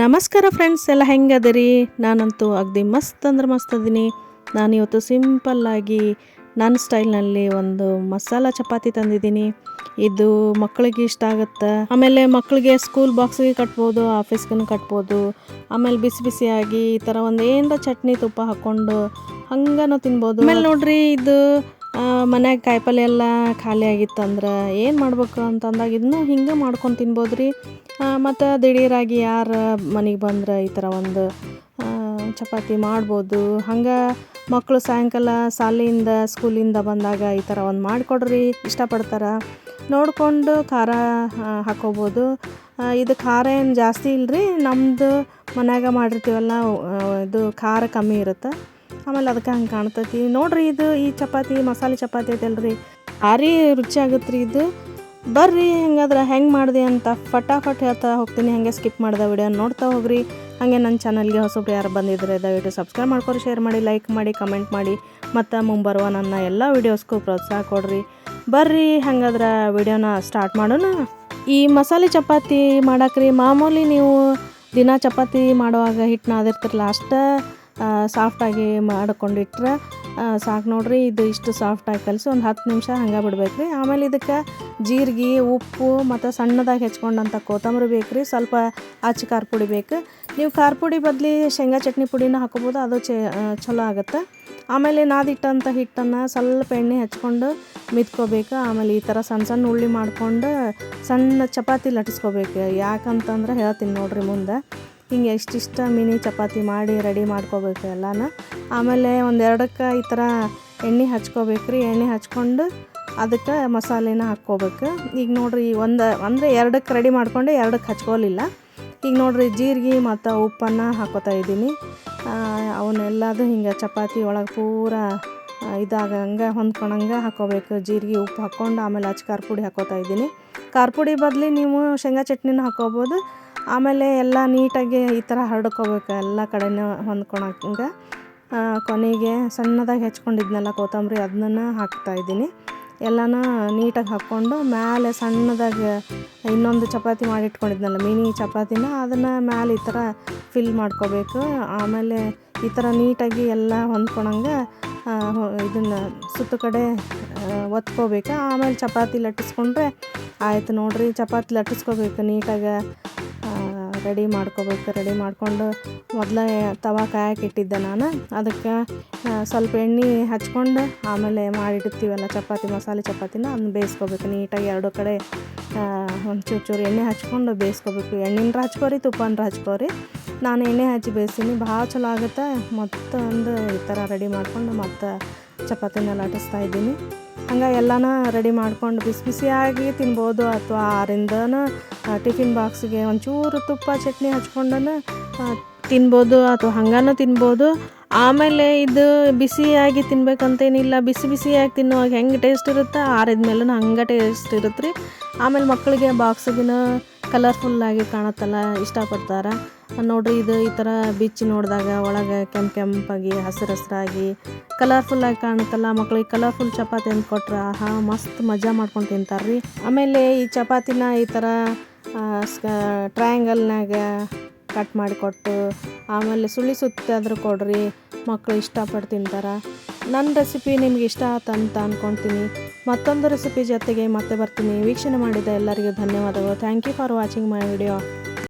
ನಮಸ್ಕಾರ ಫ್ರೆಂಡ್ಸ್, ಎಲ್ಲ ಹೆಂಗದಿರಿ? ನಾನಂತೂ ಅಗದಿ ಮಸ್ತ್ ಅಂದ್ರೆ ಮಸ್ತ್ ಅದೀನಿ. ನಾನಿವತ್ತು ಸಿಂಪಲ್ಲಾಗಿ ನನ್ನ ಸ್ಟೈಲ್ನಲ್ಲಿ ಒಂದು ಮಸಾಲ ಚಪಾತಿ ತಂದಿದ್ದೀನಿ. ಇದು ಮಕ್ಕಳಿಗೆ ಇಷ್ಟ ಆಗುತ್ತೆ. ಆಮೇಲೆ ಮಕ್ಕಳಿಗೆ ಸ್ಕೂಲ್ ಬಾಕ್ಸಿಗೆ ಕಟ್ಬೋದು, ಆಫೀಸ್ಗೂ ಕಟ್ಬೋದು. ಆಮೇಲೆ ಬಿಸಿ ಬಿಸಿಯಾಗಿ ಈ ಥರ ಒಂದು ಏನರ ಚಟ್ನಿ ತುಪ್ಪ ಹಾಕ್ಕೊಂಡು ಹಂಗನೂ ತಿನ್ಬೋದು. ಆಮೇಲೆ ನೋಡ್ರಿ, ಇದು ಮನ್ಯಾಗ ಕಾಯಿಪಲ್ಯ ಎಲ್ಲ ಖಾಲಿ ಆಗಿತ್ತಂದ್ರೆ ಏನು ಮಾಡ್ಬೇಕು ಅಂತಂದಾಗ ಇದನ್ನು ಹಿಂಗೆ ಮಾಡ್ಕೊಂಡು ತಿನ್ಬೋದು ರೀ. ಮತ್ತು ದಿಢೀರಾಗಿ ಯಾರು ಮನೆಗೆ ಬಂದ್ರೆ ಈ ಥರ ಒಂದು ಚಪಾತಿ ಮಾಡ್ಬೋದು. ಹಂಗೆ ಮಕ್ಕಳು ಸಾಯಂಕಾಲ ಶಾಲೆಯಿಂದ ಸ್ಕೂಲಿಂದ ಬಂದಾಗ ಈ ಥರ ಒಂದು ಮಾಡಿಕೊಡ್ರಿ, ಇಷ್ಟಪಡ್ತಾರೆ. ನೋಡಿಕೊಂಡು ಖಾರ ಹಾಕೋಬೋದು. ಇದು ಖಾರ ಏನು ಜಾಸ್ತಿ ಇಲ್ಲರಿ, ನಮ್ಮದು ಮನ್ಯಾಗ ಮಾಡಿರ್ತೀವಲ್ಲ ಇದು ಖಾರ ಕಮ್ಮಿ ಇರುತ್ತೆ. ಆಮೇಲೆ ಅದಕ್ಕೆ ಹಂಗೆ ಕಾಣ್ತೈತಿ ನೋಡ್ರಿ. ಈ ಚಪಾತಿ ಮಸಾಲೆ ಚಪಾತಿ ಐತಲ್ರಿ, ಭಾರಿ ರುಚಿ ಆಗುತ್ತೆ ರೀ ಇದು. ಬರ್ರಿ ಹೆಂಗಾದ್ರೆ ಹೆಂಗೆ ಮಾಡಿದೆ ಅಂತ ಫಟಾಫಟ್ ಹೇಳ್ತಾ ಹೋಗ್ತೀನಿ. ಹಾಗೆ ಸ್ಕಿಪ್ ಮಾಡಿದ ವಿಡಿಯೋ ನೋಡ್ತಾ ಹೋಗ್ರಿ. ಹಾಗೆ ನನ್ನ ಚಾನಲ್ಗೆ ಹೊಸಬ್ರು ಯಾರು ಬಂದಿದ್ರೆ ದಯವಿಟ್ಟು ಸಬ್ಸ್ಕ್ರೈಬ್ ಮಾಡ್ಕೊರಿ, ಶೇರ್ ಮಾಡಿ, ಲೈಕ್ ಮಾಡಿ, ಕಮೆಂಟ್ ಮಾಡಿ. ಮತ್ತು ಮುಂಬರುವ ನನ್ನ ಎಲ್ಲ ವೀಡಿಯೋಸ್ಗೂ ಪ್ರೋತ್ಸಾಹ ಕೊಡ್ರಿ. ಬರ್ರಿ ಹಾಗಾದ್ರೆ ವಿಡಿಯೋನ ಸ್ಟಾರ್ಟ್ ಮಾಡೋಣ. ಈ ಮಸಾಲೆ ಚಪಾತಿ ಮಾಡಾಕ್ರಿ ಮಾಮೂಲಿ ನೀವು ದಿನ ಚಪಾತಿ ಮಾಡುವಾಗ ಹಿಟ್ಟು ನಾದಿರ್ತಿರಲ್ಲ, ಅಷ್ಟು ಸಾಫ್ಟಾಗಿ ಮಾಡ್ಕೊಂಡಿಟ್ರೆ ಸಾಕು ನೋಡ್ರಿ. ಇದು ಇಷ್ಟು ಸಾಫ್ಟಾಗಿ ಕಲಿಸಿ ಒಂದು 10 ನಿಮಿಷ ಹಂಗೆ ಬಿಡ್ಬೇಕು ರೀ. ಆಮೇಲೆ ಇದಕ್ಕೆ ಜೀರಿಗೆ, ಉಪ್ಪು ಮತ್ತು ಸಣ್ಣದಾಗಿ ಹೆಚ್ಕೊಂಡಂಥ ಕೊತ್ತಂಬರಿ ಬೇಕು ರೀ. ಸ್ವಲ್ಪ ಅಚ್ಚ ಖಾರ ಪುಡಿ ಬೇಕು. ನೀವು ಖಾರ ಪುಡಿ ಬದಲಿ ಶೇಂಗಾ ಚಟ್ನಿ ಪುಡಿನ ಹಾಕೋಬೋದು, ಅದು ಚಲೋ ಆಗುತ್ತೆ. ಆಮೇಲೆ ನಾದಿಟ್ಟಂಥ ಹಿಟ್ಟನ್ನು ಸ್ವಲ್ಪ ಎಣ್ಣೆ ಹಚ್ಕೊಂಡು ಮಿದ್ಕೋಬೇಕು. ಆಮೇಲೆ ಈ ಥರ ಸಣ್ಣ ಸಣ್ಣ ಉಳ್ಳಿ ಮಾಡ್ಕೊಂಡು ಸಣ್ಣ ಚಪಾತಿ ಲಟ್ಟಿಸ್ಕೋಬೇಕು. ಯಾಕಂತಂದ್ರೆ ಹೇಳ್ತೀನಿ ನೋಡ್ರಿ ಮುಂದೆ. ಹಿಂಗೆ ಎಷ್ಟಿಷ್ಟ ಮಿನಿ ಚಪಾತಿ ಮಾಡಿ ರೆಡಿ ಮಾಡ್ಕೋಬೇಕು ಎಲ್ಲನೂ. ಆಮೇಲೆ ಒಂದೆರಡಕ್ಕೆ ಈ ಥರ ಎಣ್ಣೆ ಹಚ್ಕೋಬೇಕು ರೀ. ಎಣ್ಣೆ ಹಚ್ಕೊಂಡು ಅದಕ್ಕೆ ಮಸಾಲೆನ ಹಾಕ್ಕೋಬೇಕು. ಈಗ ನೋಡಿರಿ, ಅಂದರೆ ಎರಡಕ್ಕೆ ರೆಡಿ ಮಾಡ್ಕೊಂಡು ಎರಡಕ್ಕೆ ಹಚ್ಕೋಲಿಲ್ಲ. ಈಗ ನೋಡಿರಿ, ಜೀರಿಗೆ ಮತ್ತು ಉಪ್ಪನ್ನು ಹಾಕೋತಾ ಇದ್ದೀನಿ. ಅವನ್ನೆಲ್ಲದು ಹಿಂಗೆ ಚಪಾತಿ ಒಳಗೆ ಪೂರ ಇದಾಗಂಗೆ ಹೊಂದ್ಕೊಳಂಗೆ ಹಾಕ್ಕೋಬೇಕು. ಜೀರಿಗೆ ಉಪ್ಪು ಹಾಕ್ಕೊಂಡು ಆಮೇಲೆ ಅಚ್ಚ ಖಾರ ಪುಡಿ ಹಾಕೋತಾ ಇದ್ದೀನಿ. ಖಾರ ಪುಡಿ ಬದಲಿ ನೀವು ಶೇಂಗಾ ಚಟ್ನಿನ ಹಾಕೋಬೋದು. ಆಮೇಲೆ ಎಲ್ಲ ನೀಟಾಗಿ ಈ ಥರ ಹರಡ್ಕೋಬೇಕು, ಎಲ್ಲ ಕಡೆನೂ ಹೊಂದ್ಕೊಳಂಗೆ. ಕೊನೆಗೆ ಸಣ್ಣದಾಗಿ ಹೆಚ್ಕೊಂಡಿದ್ನಲ್ಲ ಕೊತ್ತಂಬರಿ, ಅದನ್ನ ಹಾಕ್ತಾಯಿದ್ದೀನಿ. ಎಲ್ಲನೂ ನೀಟಾಗಿ ಹಾಕ್ಕೊಂಡು ಮೇಲೆ ಸಣ್ಣದಾಗಿ ಇನ್ನೊಂದು ಚಪಾತಿ ಮಾಡಿಟ್ಕೊಂಡಿದ್ನಲ್ಲ ಮಿನಿ ಚಪಾತಿನ, ಅದನ್ನು ಮೇಲೆ ಈ ಥರ ಫಿಲ್ ಮಾಡ್ಕೋಬೇಕು. ಆಮೇಲೆ ಈ ಥರ ನೀಟಾಗಿ ಎಲ್ಲ ಹೊಂದ್ಕೊಳಂಗೆ ಇದನ್ನು ಸುತ್ತ ಕಡೆ ಒತ್ಕೋಬೇಕು. ಆಮೇಲೆ ಚಪಾತಿ ಲಟ್ಟಿಸ್ಕೊಂಡ್ರೆ ಆಯಿತು ನೋಡ್ರಿ. ಚಪಾತಿ ಲಟ್ಟಿಸ್ಕೋಬೇಕು ನೀಟಾಗಿ, ರೆಡಿ ಮಾಡ್ಕೋಬೇಕು. ರೆಡಿ ಮಾಡಿಕೊಂಡು ಮೊದಲೇ ತವಾ ಕಾಯಕ್ಕೆ ಇಟ್ಟಿದ್ದೆ ನಾನು. ಅದಕ್ಕೆ ಸ್ವಲ್ಪ ಎಣ್ಣೆ ಹಚ್ಕೊಂಡು ಆಮೇಲೆ ಮಾಡಿಟ್ಟಿರ್ತೀವಲ್ಲ ಚಪಾತಿ, ಮಸಾಲೆ ಚಪಾತಿನ ಅದನ್ನ ಬೇಯಿಸ್ಕೋಬೇಕು ನೀಟಾಗಿ. ಎರಡು ಕಡೆ ಒಂದು ಚೂರು ಎಣ್ಣೆ ಹಚ್ಕೊಂಡು ಬೇಯಿಸ್ಕೋಬೇಕು. ಎಣ್ಣೆನರ ಹಚ್ಕೋರಿ, ತುಪ್ಪನರ ಹಚ್ಕೋರಿ. ನಾನು ಎಣ್ಣೆ ಹಚ್ಚಿ ಬೇಯಿಸ್ತೀನಿ, ಭಾಳ ಚಲೋ ಆಗುತ್ತೆ. ಮತ್ತೊಂದು ಈ ಥರ ರೆಡಿ ಮಾಡ್ಕೊಂಡು ಮತ್ತು ಚಪಾತಿನ ಲಟ್ಟಿಸ್ತಾ ಇದ್ದೀನಿ. ಹಂಗೆ ಎಲ್ಲನೂ ರೆಡಿ ಮಾಡ್ಕೊಂಡು ಬಿಸಿ ಬಿಸಿಯಾಗಿ ತಿನ್ಬೋದು, ಅಥವಾ ಆರಿಂದನೂ ಟಿಫಿನ್ ಬಾಕ್ಸಿಗೆ ಒಂಚೂರು ತುಪ್ಪ ಚಟ್ನಿ ಹಚ್ಕೊಂಡೂ ತಿನ್ಬೋದು, ಅಥವಾ ಹಂಗನೂ ತಿನ್ಬೋದು. ಆಮೇಲೆ ಇದು ಬಿಸಿಯಾಗಿ ತಿನ್ಬೇಕಂತೇನಿಲ್ಲ, ಬಿಸಿ ಬಿಸಿಯಾಗಿ ತಿನ್ನುವಾಗ ಹೆಂಗೆ ಟೇಸ್ಟ್ ಇರುತ್ತೆ ಆರಿದ ಮೇಲೂ ಹಂಗೆ ಟೇಸ್ಟ್ ಇರುತ್ತೆ ರೀ. ಆಮೇಲೆ ಮಕ್ಕಳಿಗೆ ಬಾಕ್ಸಿಗೂ ಕಲರ್ಫುಲ್ಲಾಗಿ ಕಾಣುತ್ತಲ್ಲ, ಇಷ್ಟಪಡ್ತಾರೆ ನೋಡಿರಿ. ಇದು ಈ ಥರ ಬಿಚ್ಚಿ ನೋಡಿದಾಗ ಒಳಗೆ ಕೆಂಪಾಗಿ ಹಸಿರಾಗಿ ಕಲರ್ಫುಲ್ಲಾಗಿ ಕಾಣುತ್ತಲ್ಲ, ಮಕ್ಕಳಿಗೆ ಕಲರ್ಫುಲ್ ಚಪಾತಿ ಅಂತ ಕೊಟ್ರೆ ಆಹಾ ಮಸ್ತ್ ಮಜಾ ಮಾಡ್ಕೊಂಡು ತಿಂತಾರೆ ರೀ. ಆಮೇಲೆ ಈ ಚಪಾತಿನ ಈ ಥರ ಟ್ರಯಾಂಗಲ್ನಾಗ ಕಟ್ ಮಾಡಿಕೊಟ್ಟು ಆಮೇಲೆ ಸುಳಿ ಸುತ್ತಾದರೂ ಕೊಡ್ರಿ, ಮಕ್ಕಳು ಇಷ್ಟಪಟ್ಟು ತಿಂತಾರೆ. ನನ್ನ ರೆಸಿಪಿ ನಿಮ್ಗೆ ಇಷ್ಟ ಆತಂತ ಅಂದ್ಕೊಳ್ತೀನಿ. ಮತ್ತೊಂದು ರೆಸಿಪಿ ಜೊತೆಗೆ ಮತ್ತೆ ಬರ್ತೀನಿ. ವೀಕ್ಷಣೆ ಮಾಡಿದ ಎಲ್ಲರಿಗೂ ಧನ್ಯವಾದಗಳು. Thank you for watching my video.